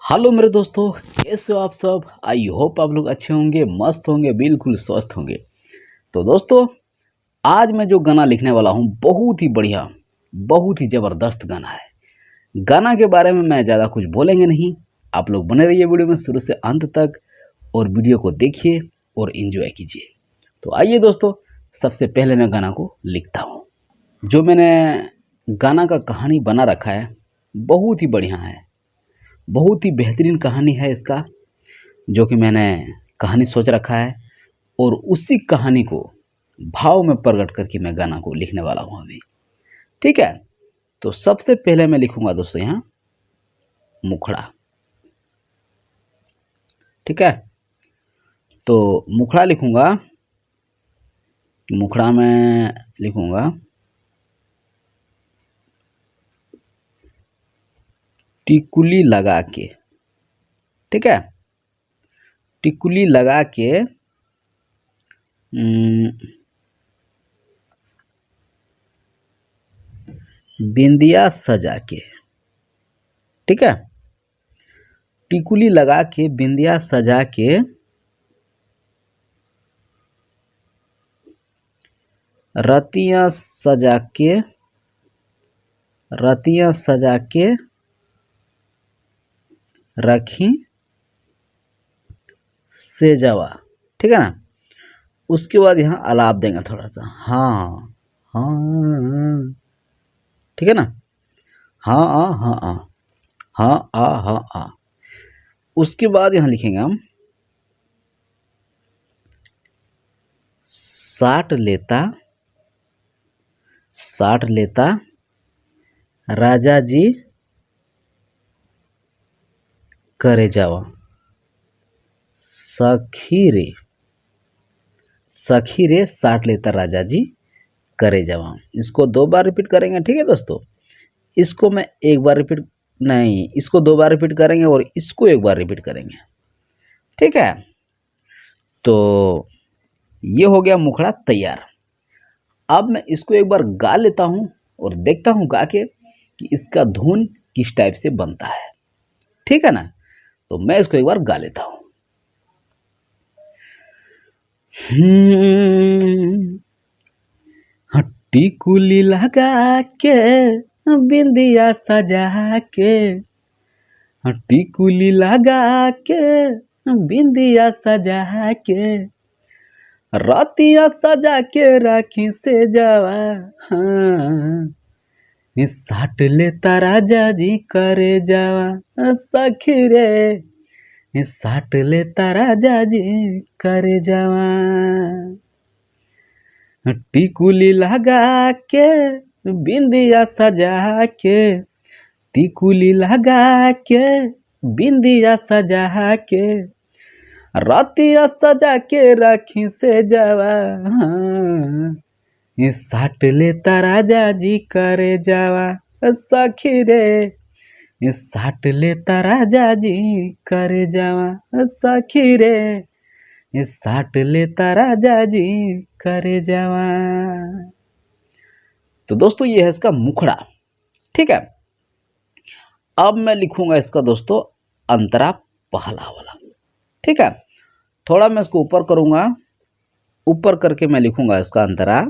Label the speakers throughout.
Speaker 1: Hello मेरे दोस्तों, कैसे हो आप सब। आई होप आप लोग अच्छे होंगे, मस्त होंगे, बिल्कुल स्वस्थ होंगे। तो दोस्तों, आज मैं जो गाना लिखने वाला हूँ बहुत ही बढ़िया, बहुत ही ज़बरदस्त गाना है। गाना के बारे में मैं ज़्यादा कुछ बोलेंगे नहीं, आप लोग बने रहिए वीडियो में शुरू से अंत तक और वीडियो को देखिए और इन्जॉय कीजिए। तो आइए दोस्तों, सबसे पहले मैं गाना को लिखता हूँ। जो मैंने गाना का कहानी बना रखा है बहुत ही बढ़िया है, बहुत ही बेहतरीन कहानी है इसका, जो कि मैंने कहानी सोच रखा है और उसी कहानी को भाव में प्रकट करके मैं गाना को लिखने वाला हूँ अभी। ठीक है, तो सबसे पहले मैं लिखूंगा दोस्तों यहाँ मुखड़ा। ठीक है, तो मुखड़ा लिखूंगा। मुखड़ा में लिखूंगा टिकुली लगा के। ठीक है, टिकुली लगा के बिंदिया सजा के। ठीक है, टिकुली लगा के बिंदिया सजा के रतियां सजा के, रतियां सजा के रखी सेजवा। ठीक है ना, उसके बाद यहाँ आलाप देंगे थोड़ा सा। हाँ हाँ, ठीक है ना। हाँ आ हाँ आ, हाँ आ हाँ आ। उसके बाद यहाँ लिखेंगे हम साठ लेता, साठ लेता राजा जी करे जावा। सखी रे, सखी रे साठ लेता राजा जी करे जावा। इसको 2 बार रिपीट करेंगे। ठीक है दोस्तों, इसको मैं 1 बार रिपीट नहीं, इसको 2 बार रिपीट करेंगे और इसको 1 बार रिपीट करेंगे। ठीक है, तो ये हो गया मुखड़ा तैयार। अब मैं इसको एक बार गा लेता हूँ और देखता हूँ गा के कि इसका धुन किस टाइप से बनता है। ठीक है ना, तो मैं इसको एक बार गा लेता हूँ। टिकुली लगा के बिंदिया सजा के, टिकुली लगा के बिंदिया सजा के रतिया सजा के राखी से जावा। हाँ, साट लेता राजा जी करे जावा। सखी रे साट लेता राजा जी करे जावा। टिकुली लगा के बिंदिया सजा के, टिकुली लगा के बिंदिया सजा के रतिया सजा के राखी से जावा। हाँ, साट लेता राजा जी करे जावा। सखी रे साट लेता राजा जी करे जावा। सखी रे साट लेता राजा जी करे जावा। तो दोस्तों, ये है इसका मुखड़ा। ठीक है, अब मैं लिखूंगा इसका दोस्तों अंतरा पहला वाला। ठीक है, थोड़ा मैं इसको ऊपर करूंगा, ऊपर करके मैं लिखूंगा इसका अंतरा।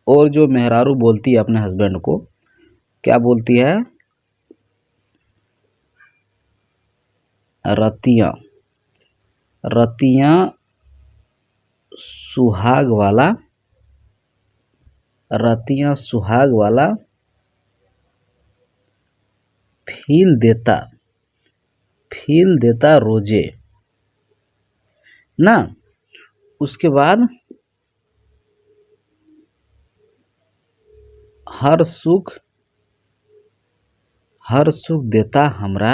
Speaker 1: और जो मेहरारू बोलती है अपने हस्बैंड को, क्या बोलती है? रतियां, रतियां सुहाग वाला, रतियां सुहाग वाला फील देता, फील देता रोजे ना। उसके बाद हर सुख, हर सुख देता हमरा,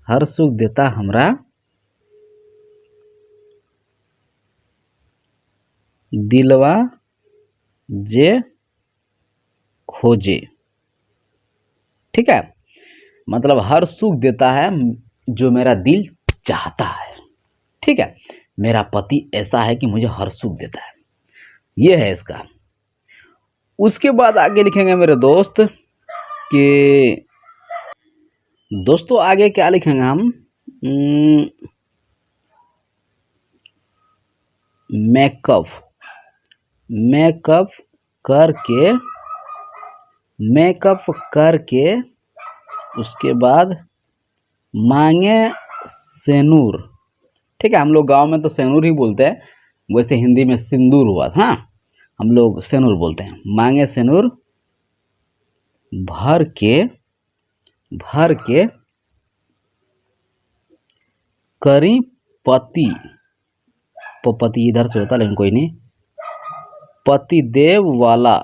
Speaker 1: हर सुख देता हमरा दिलवा जे खोजे। ठीक है, मतलब हर सुख देता है जो मेरा दिल चाहता है। ठीक है, मेरा पति ऐसा है कि मुझे हर सुख देता है, ये है इसका। उसके बाद आगे लिखेंगे मेरे दोस्त कि दोस्तों आगे क्या लिखेंगे हम, मेकअप, मेकअप करके, मेकअप करके उसके बाद मांगे सेनूर। ठीक है, हम लोग गांव में तो सेनूर ही बोलते हैं, वैसे हिंदी में सिंदूर हुआ था, हम लोग सेनूर बोलते हैं। मांगे सेनूर भर के, भर के करी पति, पति इधर से होता लेकिन कोई नहीं, पति देव वाला,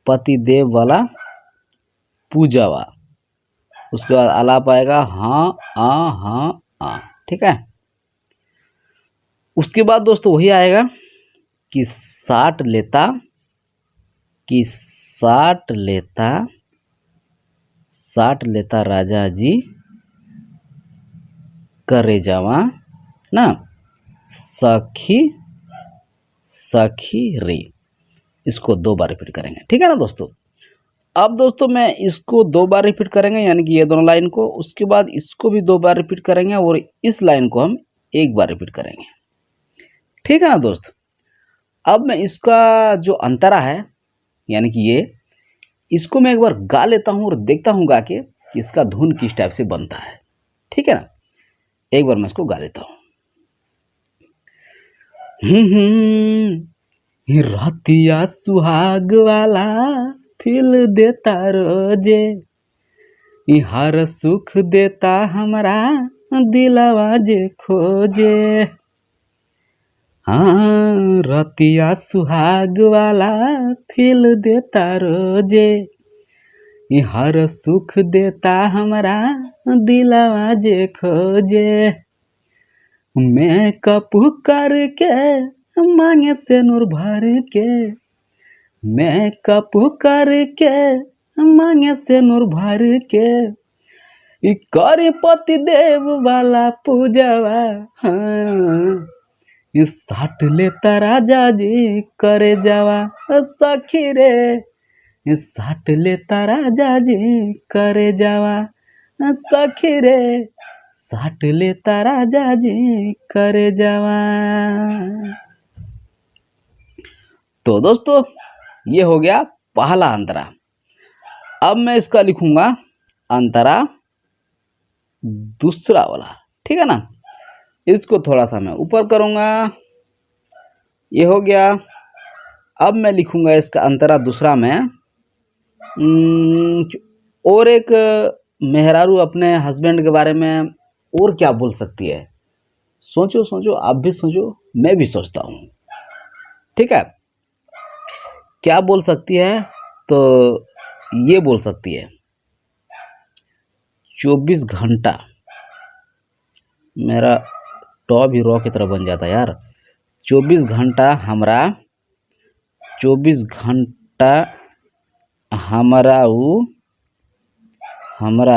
Speaker 1: पति देव वाला पूजावा। उसके बाद आलाप आएगा हाँ आ। ठीक है, उसके बाद दोस्तों वही आएगा कि साट लेता, कि साट लेता, साट लेता राजा जी करे जावा ना, सखी, सखी रे। इसको 2 बार रिपीट करेंगे। ठीक है ना दोस्तों। अब दोस्तों मैं इसको 2 बार रिपीट करेंगे, यानी कि ये दोनों लाइन को, उसके बाद इसको भी 2 बार रिपीट करेंगे और इस लाइन को हम 1 बार रिपीट करेंगे। ठीक है ना दोस्त। अब मैं इसका जो अंतरा है, यानी कि ये, इसको मैं एक बार गा लेता हूँ और देखता हूँ गा के कि इसका धुन किस टाइप से बनता है। ठीक है ना, एक बार मैं इसको गा लेता हूँ। रातिया सुहाग वाला फील देता रोजे, हर सुख देता हमरा दिलवा जे खोजे। हाँ, रतिया सुहाग वाला फील देता रोजे, हर सुख देता हमरा दिलवा जे खोजे। मेकअप करके मांगे सेनूर भर के, मेकअप करके मांगे सेनूर भर के, करे पति देव वाला पूजवा। हाँ, साट लेता राजा जी करे जावा, सखी रे साट लेता राजा जी करे जावा, सखी रे साट लेता राजा जी करे जावा। तो दोस्तों ये हो गया पहला अंतरा। अब मैं इसका लिखूंगा अंतरा दूसरा वाला। ठीक है ना, इसको थोड़ा सा मैं ऊपर करूंगा, ये हो गया। अब मैं लिखूंगा इसका अंतरा दूसरा में, और एक मेहरारू अपने हस्बैंड के बारे में और क्या बोल सकती है। सोचो सोचो, आप भी सोचो, मैं भी सोचता हूँ। ठीक है, क्या बोल सकती है, तो ये बोल सकती है 24 घंटा, मेरा टॉ भी रॉ की तरह बन जाता है यार। 24 घंटा हमरा, 24 घंटा हमरा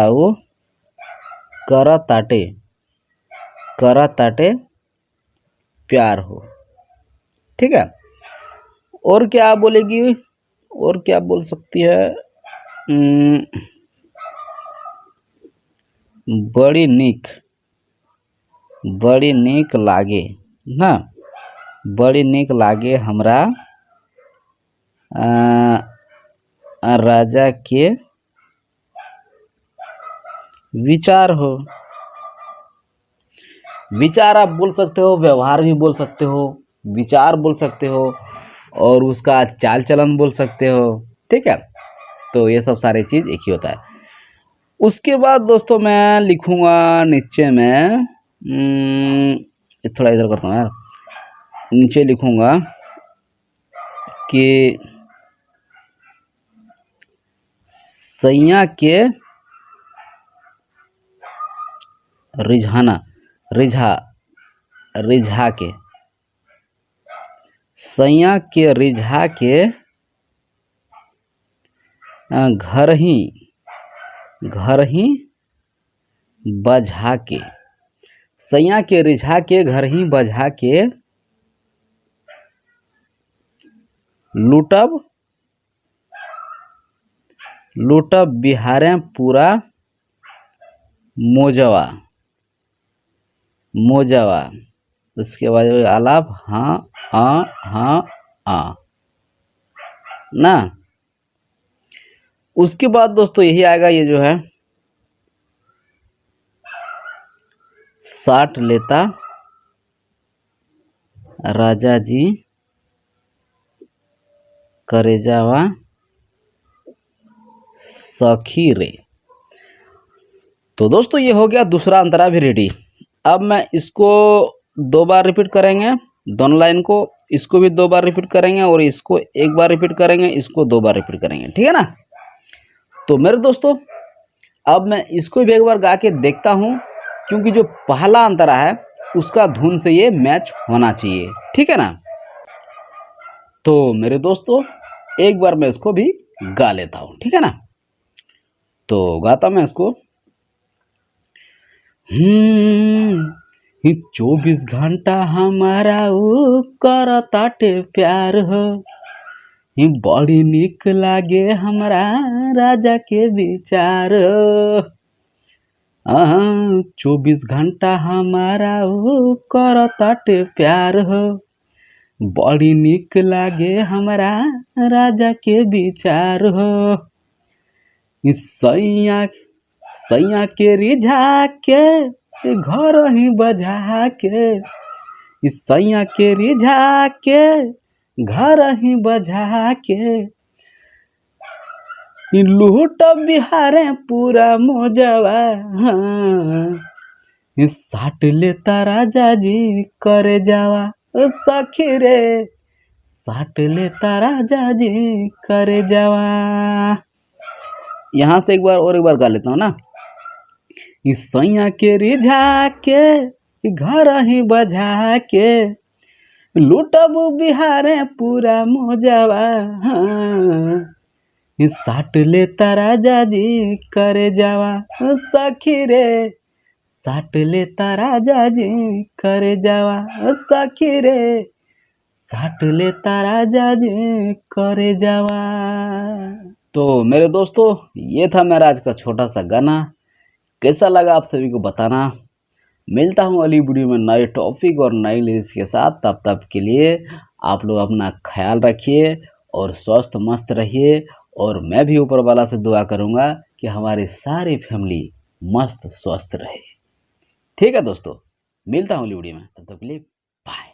Speaker 1: उ करताटे, करताटे प्यार हो। ठीक है, और क्या बोलेगी, और क्या बोल सकती है, बड़ी नीक, बड़ी नीक लागे ना, बड़ी नीक लागे हमरा राजा के विचार हो। विचार आप बोल सकते हो, व्यवहार भी बोल सकते हो, विचार बोल सकते हो, और उसका चाल चलन बोल सकते हो। ठीक है, तो ये सब सारे चीज़ एक ही होता है। उसके बाद दोस्तों मैं लिखूंगा नीचे में, थोड़ा इधर करता हूँ यार, नीचे लिखूंगा कि सैया के रिझाना, रिझा के, सैया के रिझा के घर ही बजा के, सैया के रिझा के घर ही बजा के लूटब लोटा बिहारें पूरा मोजवा, मोजवा। उसके बाद आलाप हाँ हाँ ना। उसके बाद दोस्तों यही आएगा, ये जो है साठ लेता राजा जी करे जावा सखी रे। तो दोस्तों ये हो गया दूसरा अंतरा भी रेडी। अब मैं इसको 2 बार रिपीट करेंगे, दोनों लाइन को। इसको भी 2 बार रिपीट करेंगे और इसको 1 बार रिपीट करेंगे, इसको 2 बार रिपीट करेंगे, ठीक है ना। तो मेरे दोस्तों अब मैं इसको भी एक बार गा के देखता हूँ, क्योंकि जो पहला अंतरा है उसका धुन से ये मैच होना चाहिए, ठीक है ना। तो मेरे दोस्तों एक बार मैं इसको भी गा लेता हूँ, ठीक है ना। तो गाता मैं इसको। 24 घंटा हमारा ऊ करताटे प्यार हो, बड़ी निक लागे हमरा राजा के विचार। 24 घंटा हमारा ऊ करताटे प्यार हो, बड़ी निक लागे हमरा राजा के विचार हो। सैया सैया के रिझा के घर ही बजा के, सैया के रिझा के घर ही बजा के, लूट बिहारे पूरा मोजवा। साट लेता राजा जी करे जावा सखी रे, साट लेता राजा जी करे जावा। यहाँ से एक बार गा लेता हूँ ना। सैया के रिझा के घर ही बजा के, लूटब बिहारे पूरा मोजवा। साट लेता राजा जी करे जावा सखी रे, साट लेता राजा जी करे जावा सखी रे, साट लेता राजा जी करे जावा। तो मेरे दोस्तों ये था मेरा आज का छोटा सा गाना। कैसा लगा आप सभी को बताना। मिलता हूँ अगली वीडियो में नए टॉपिक और नई लिरिक्स के साथ। तब के लिए आप लोग अपना ख्याल रखिए और स्वस्थ मस्त रहिए। और मैं भी ऊपर वाला से दुआ करूँगा कि हमारी सारी फैमिली मस्त स्वस्थ रहे। ठीक है दोस्तों, मिलता हूँ अगली वीडियो में, तब तक के लिए बाय।